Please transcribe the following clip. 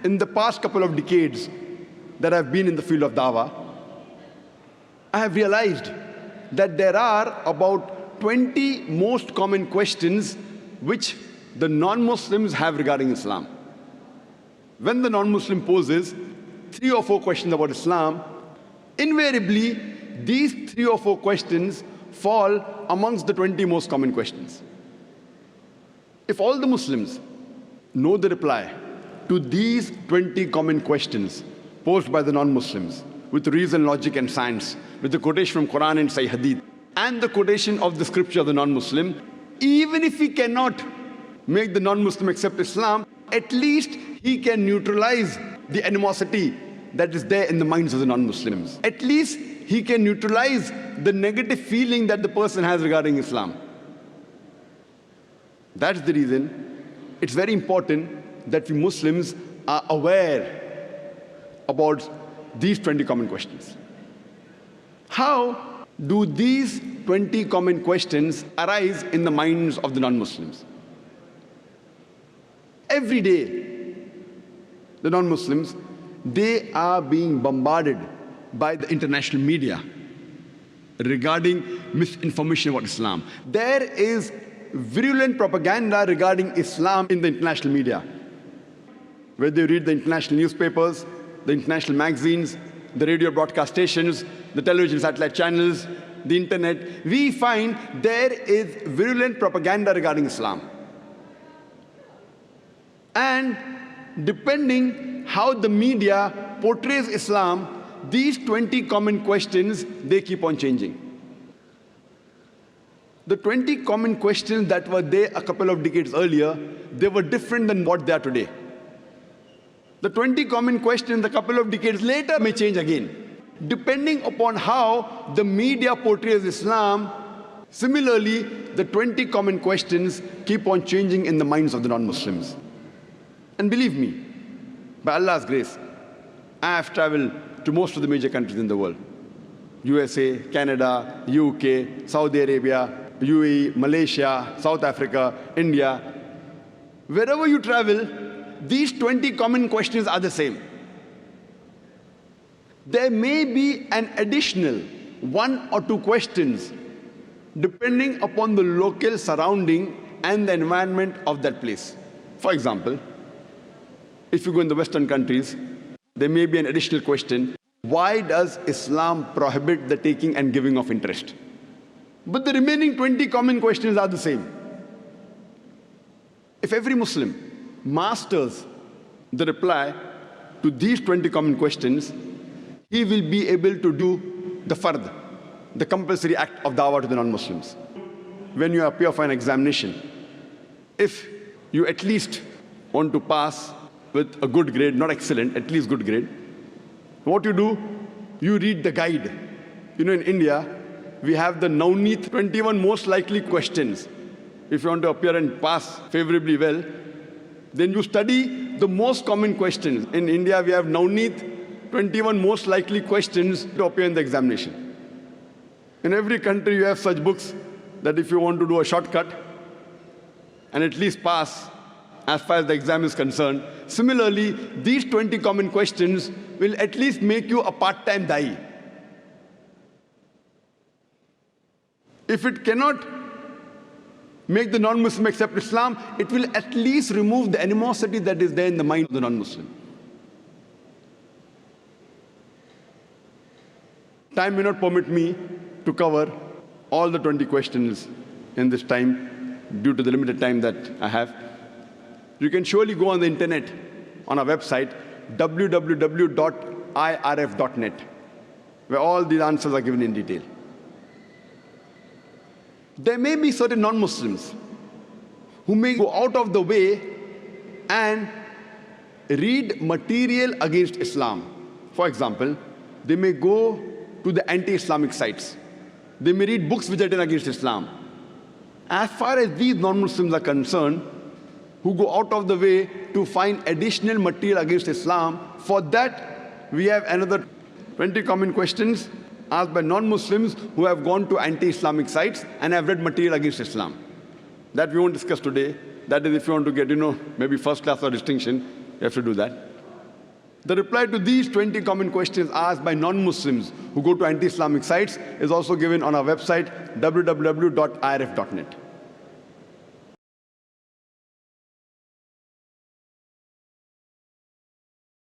In the past couple of decades that I've been in the field of dawah, I have realized that there are about 20 most common questions which the non-Muslims have regarding Islam. When the non-Muslim poses 3 or 4 questions about Islam, invariably these 3 or 4 questions fall amongst the 20 most common questions. If all the Muslims know the reply to these 20 common questions posed by the non-Muslims with reason, logic and science, with the quotation from Quran and Sahih Hadith, and the quotation of the scripture of the non-Muslim, even if he cannot make the non-Muslim accept Islam, at least he can neutralize the animosity that is there in the minds of the non-Muslims. At least he can neutralize the negative feeling that the person has regarding Islam. That's the reason it's very important that we Muslims are aware about these 20 common questions. How do these 20 common questions arise in the minds of the non-Muslims? Every day, the non-Muslims, they are being bombarded by the international media regarding misinformation about Islam. There is virulent propaganda regarding Islam in the international media. Whether you read the international newspapers, the international magazines, the radio broadcast stations, the television satellite channels, the internet, we find there is virulent propaganda regarding Islam. And depending how the media portrays Islam, these 20 common questions, they keep on changing. The 20 common questions that were there a couple of decades earlier, they were different than what they are today. The 20 common questions a couple of decades later may change again, depending upon how the media portrays Islam. Similarly, the 20 common questions keep on changing in the minds of the non-Muslims. And believe me, by Allah's grace, I have traveled to most of the major countries in the world. USA, Canada, UK, Saudi Arabia, UAE, Malaysia, South Africa, India. Wherever you travel, these 20 common questions are the same. There may be an additional 1 or 2 questions depending upon the local surrounding and the environment of that place. For example, if you go in the Western countries, there may be an additional question: why does Islam prohibit the taking and giving of interest? But the remaining 20 common questions are the same. If every Muslim masters the reply to these 20 common questions, he will be able to do the fard, the compulsory act of dawah to the non-Muslims. When you appear for an examination, if you at least want to pass with a good grade, not excellent, at least good grade, what you do, you read the guide. You know, in India, we have the Navneet 21 most likely questions. If you want to appear and pass favorably well, then you study the most common questions. In India, we have Navneet 21 most likely questions to appear in the examination. In every country, you have such books that if you want to do a shortcut and at least pass as far as the exam is concerned, similarly, these 20 common questions will at least make you a part-time da'i. If it cannot make the non-Muslim accept Islam, it will at least remove the animosity that is there in the mind of the non-Muslim. Time may not permit me to cover all the 20 questions in this time due to the limited time that I have. You can surely go on the internet, on our website, www.irf.net, where all these answers are given in detail. There may be certain non-Muslims who may go out of the way and read material against Islam. For example, they may go to the anti-Islamic sites. They may read books which are written against Islam. As far as these non-Muslims are concerned, who go out of the way to find additional material against Islam, for that we have another 20 common questions asked by non-Muslims who have gone to anti-Islamic sites and have read material against Islam. That we won't discuss today. That is, if you want to get, maybe first class or distinction, you have to do that. The reply to these 20 common questions asked by non-Muslims who go to anti-Islamic sites is also given on our website, www.irf.net.